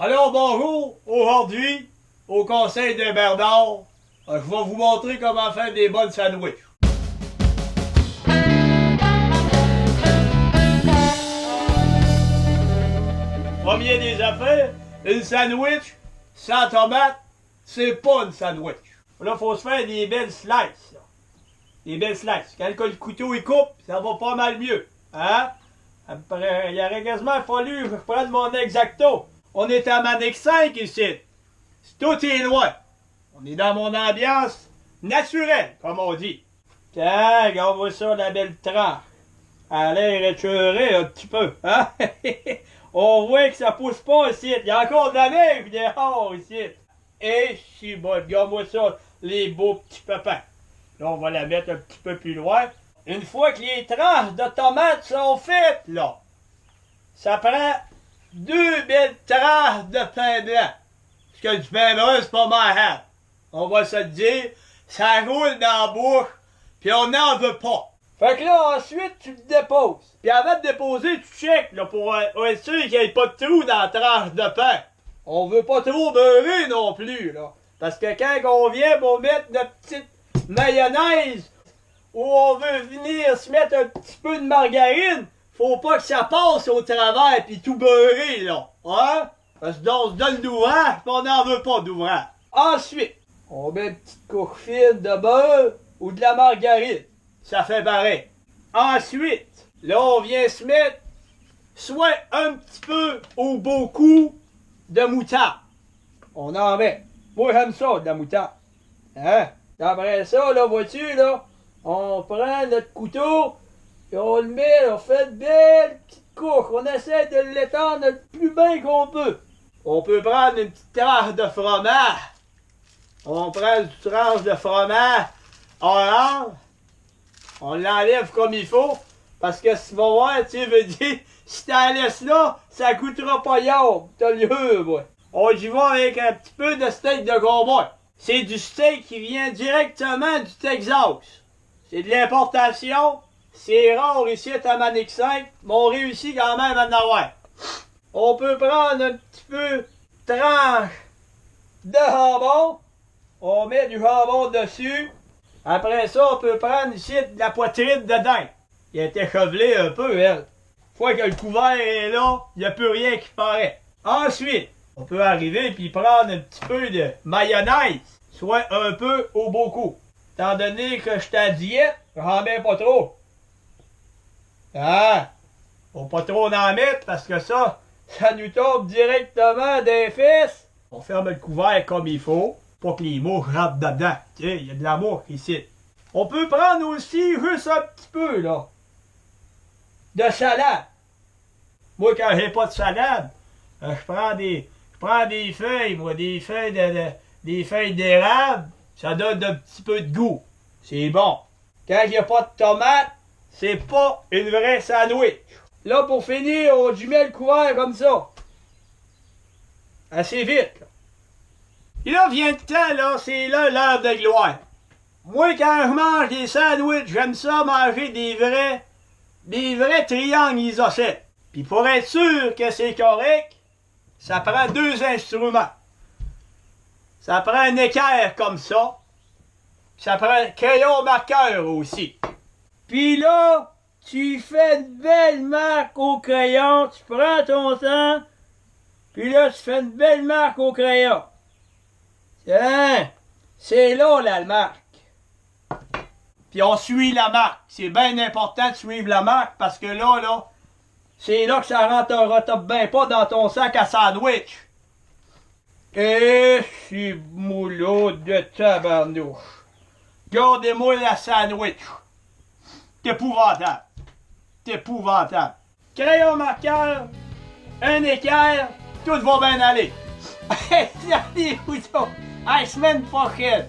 Alors bonjour, aujourd'hui, au conseil de Bernard, je vais vous montrer comment faire des bonnes sandwichs. Premier des affaires, une sandwich sans tomate, c'est pas une sandwich. Là, il faut se faire des belles slices. Là. Des belles slices. Quand le couteau il coupe, ça va pas mal mieux. Hein? Après, il aurait quasiment fallu que je prenne mon exacto. On est à Manic 5 ici. Tout est loin. On est dans mon ambiance naturelle, comme on dit. Tiens, regarde-moi ça, la belle tranche. Elle a l'air échurée un petit peu. Hein? On voit que ça pousse pas ici. Il y a encore de la neige dehors ici. Et si bon, regarde-moi ça, les beaux petits pépins. Là, on va la mettre un petit peu plus loin. Une fois que les tranches de tomates sont faites, là, ça prend 2 belles tranches de pain blanc. Parce que du pain brun, c'est pas mal. On va se le dire, ça roule dans la bouche, puis on n'en veut pas. Fait que là, ensuite, tu le déposes. Puis avant de déposer, tu checkes, là, pour être sûr qu'il n'y ait pas de trou dans la tranche de pain. On veut pas trop beurrer non plus, là. Parce que quand on vient pour mettre notre petite mayonnaise, où on veut venir se mettre un petit peu de margarine, faut pas que ça passe au travers pis tout beurrer, là. Hein? Parce que on se donne l'ouvrage pis on n'en veut pas d'ouvrage. Ensuite, on met une petite couche fine de beurre ou de la margarine. Ça fait pareil. Ensuite, là, on vient se mettre soit un petit peu ou beaucoup de moutarde. On en met. Moi, j'aime ça, de la moutarde. Hein? Après ça, là, vois-tu, là, on prend notre couteau et on le met, on fait une belle petite couche. On essaie de l'étendre le plus bien qu'on peut. On peut prendre une petite tranche de fromage. On prend une tranche de fromage orange. On l'enlève comme il faut. Parce que si tu vas voir, tu veux dire, si t'en laisses là, ça coûtera pas yard. T'as lieu, moi. On y va avec un petit peu de steak de cowboy. C'est du steak qui vient directement du Texas. C'est de l'importation. C'est rare ici à Manic 5, mais on réussit quand même à en avoir. On peut prendre un petit peu de tranche de jambon. On met du jambon dessus. Après ça, on peut prendre ici de la poitrine de dinde. Il a été chevelé un peu, elle. Une fois que le couvert est là, il n'y a plus rien qui paraît. Ensuite, on peut arriver et prendre un petit peu de mayonnaise, soit un peu ou beaucoup. Étant donné que je suis à diète, j'en mets pas trop. Ah! Faut pas trop en mettre parce que ça nous tombe directement des fesses. On ferme le couvert comme il faut, pour que les mouches rentrent dedans. Tu sais, il y a de la mouche ici. On peut prendre aussi juste un petit peu, là, de salade. Moi, quand j'ai pas de salade, je prends des feuilles, moi, des feuilles d'érable. Ça donne un petit peu de goût. C'est bon. Quand il n'y a pas de tomate, c'est pas une vraie sandwich. Là, pour finir, on y met le couvert comme ça. Assez vite, là. Et là, vient le temps, là, c'est là l'heure de gloire. Moi, quand je mange des sandwichs, j'aime ça manger des vrais triangles isocèles. Puis pour être sûr que c'est correct, ça prend 2 instruments. Ça prend un équerre comme ça. Ça prend un crayon marqueur aussi. Puis là, tu fais une belle marque au crayon. Tu prends ton temps. Puis là, tu fais une belle marque au crayon. Tiens, c'est là la marque. Puis on suit la marque. C'est bien important de suivre la marque parce que là, c'est là que ça rentrera top bien pas dans ton sac à sandwich. Et c'est moulot de tabarnouche. Gardez-moi la sandwich. C'est épouvantable. C'est épouvantable. Crayon marqueur, un équerre, tout va bien aller. Regardez-vous ça. À la semaine prochaine.